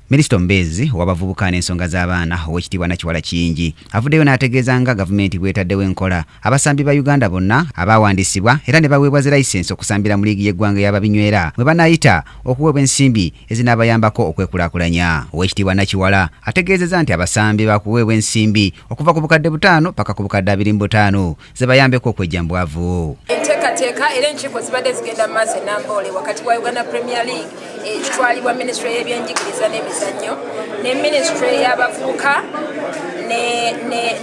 Minisita Mbezi w'abavubuka n'ensonga z'abaana ow'ekitiibwa Nakiwala Kiyingi avuddeyo n'ategeeza nga gavumenti bw'etaddewo enkola abasambi ba Uganda bonna abaawandisibwa era ne baweebwa layisensi okusambira mu liigi y'eggwanga y'ababinywera bwe banaayita okuweebwa ensimbi ezinaabayambako okwekulaakulanya. Ow'ekitiibwa Nakiwala ategeezezza nti abasambi bakuweebwa ensimbi okuva ku bukadde 5 paka ku bukadde 25 ze bayambeko okwejjambwavu. Enteekateeka era enkiiko zibadde zigenda mu maaso e Namboole wakati wa Uganda Premier League ekitwalibwa Minisitule y'ebyenjigiriza n'emizannyo ne Minisitule y'abavubuka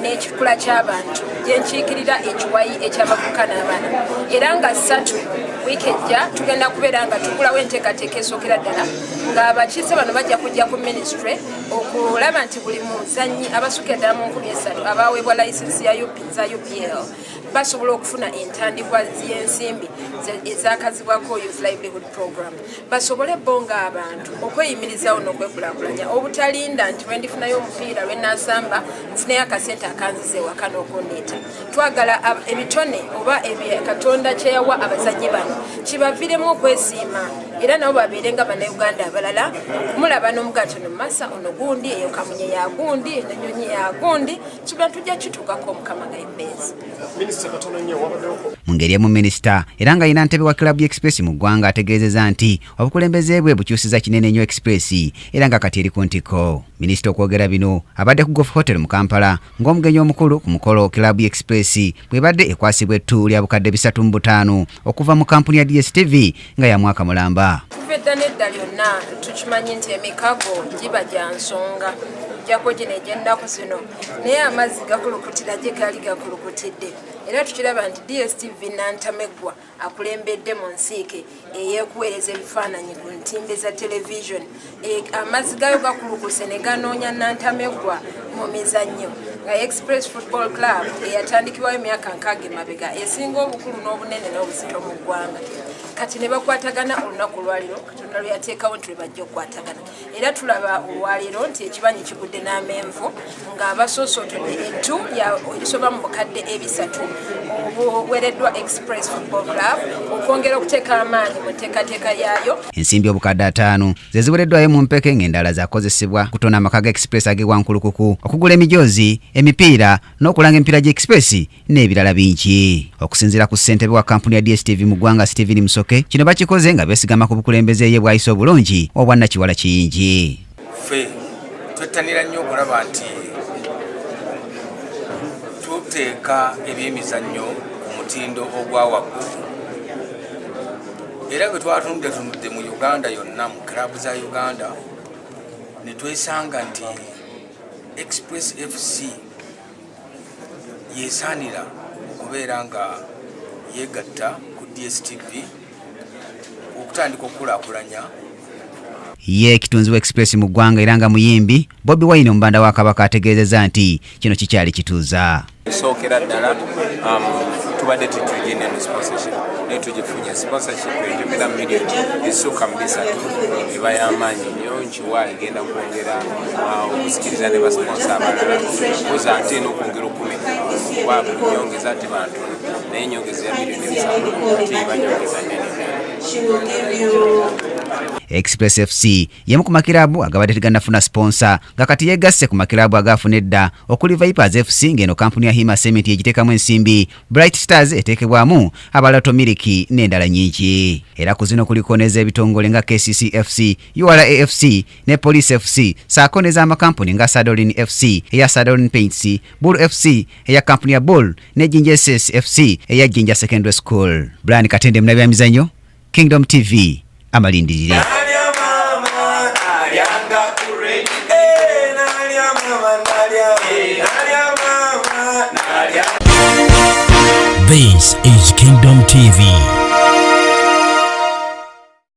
n'ekikula ky'abantu gyenkiikirira ekiwayi eky'abavubuka n'abaana era nga 3 wiiki ejja tugenda kubeera nga tugulawo enteekateeka esookera ddala ng'abakiise bano bajja kujja ku Minisitule okulaba nti buli muzannyi abasukira ddala mu 3 abaweebwa layisensi za UPL basobola okufuna entandikwa y'ensimbi ezakazibwako Youth Livelihood Program basobole bonga abantu okweyimirizawo n'okwekulaakulanya obutalinda nti bwe ndifunayo omupiira lwe naasamba nfuneyo akasente akanzize ewaka n'okundiita. Twagala ebitone oba Katonda kye yawa abazannyi bano kibaviremu okwesiima era nabo babeere nga bannayuganda abalala mulaba n'omugato nomasa ono gundi eyo kamunye ya gundi enyonyi ya gundi kibula tujja kituukako omukama Gaimbezi. Mu ngeri emu minisita era nga ayina ntebe wa Club Express mu ggwanga ategeezezza nti obukulembeze bwe bukyusiza kinene nnyo Express era nga kati eri ku ntiko. Minisita okwogera bino abadde ku Golf Hotel mu Kampala ng'omugenyi omukulu ku mukolo Club Express bwe badde ekwasibwa ettu lya bukadde 3.5 okuva mu kampuni ya DSTV nga ya mwaka mulamba. Kuvedda nedda lyonna tukimanyi nti emikago giba gya nsonga jako gino egy'ennaku zino naye amazzi gakulukutira gye gaali gakulukutidde era tukiraba nti DSTV Nantameggwa akulembedde mu nsiike ey'ekuweereza ebifaananyi ku ntimbe za television amazzi gayo gakulukuse ne ganoonya Nantameggwa mu mizannyo nga Express Football Club eyatandikibwayo emyaka 6 emabega esinga obukulu n'obunene n'obuzito mu ggwanga kati ne bakwatagana olunaku olwaliro Katonda lwe yateekawo nti lwe bajja okukwatagana era tulaba olwaliro nti ekibanyi kigudde n'amenvu ng'abasoosotodde ettu erisoba mu bukadde 3 obuweereddwa Express Football Club okwongera okuteeka amaanyi mu nteekateeka yaayo. Ensimbi obukadde 5 ze ziweereddwayo mu mpeke ng'endala zakozesebwa kutona amaka ga Express ag'ewankulukuku okugula emijoozi emipiira n'okulanga emipiira gya Express n'ebirala bingi. Okusinziira ku ssentebe wa kampuni ya DSTV mu ggwanga Stephen Musoke kino bakikoze nga beesigama ku bukulembeze ye bwayise obulungi obwa Nakiwala Kiyingi. Ffe twettanira nnyo okulaba nti tuteeka ebyemizannyo ku mutindo ogwa waggulu era bwe twatunudde mu Uganda yonna mu klabu za Uganda ne twesanga nti Express FC yeesaanira okubeera nga yeegatta ku DSTV okutandika okukulaakulanya. Ye kitunzi wa Express mu ggwanga era nga muyimbi Bobi Wine omubanda wa Kabaka ategeezezza nti kino kikyali kituuza. Sookera ddala tubadde tutugine mu sponsorship naye tugifunye sponsorship ejjukira miliyoni ezisukka mu 3 eba y'amaanyi nnyo nkiwa egenda kwongera okusikiriza ne basponsa abalala koza ate n'okwongera 10 kuba buli nyongeza tebantu naye nyongeza ya miliyoni 7 tebanyongeza nnene. Express FC yemu ku makirabu agabadde tegannafuna sponsor nga kati yegasse ku makirabu agafuna edda okuli Vipers FC ng'eno kampuni ya Hima Cement egiteekamu ensimbi, Bright Stars eteekebwamu Abalato Miliki n'endala nyingi. Era ku zino kuliko n'ez'ebitongole nga KCC FC, URA FC ne Police FC saako n'ez'amakampuni nga Sadolin FC eya Sadolin Paints, Bull FC eya kampuni ya Bull ne Jinja FC eya Jinja Secondary School. Brian Katende mnabya mizanyo Kingdom TV amalindirire. This is Kingdom TV.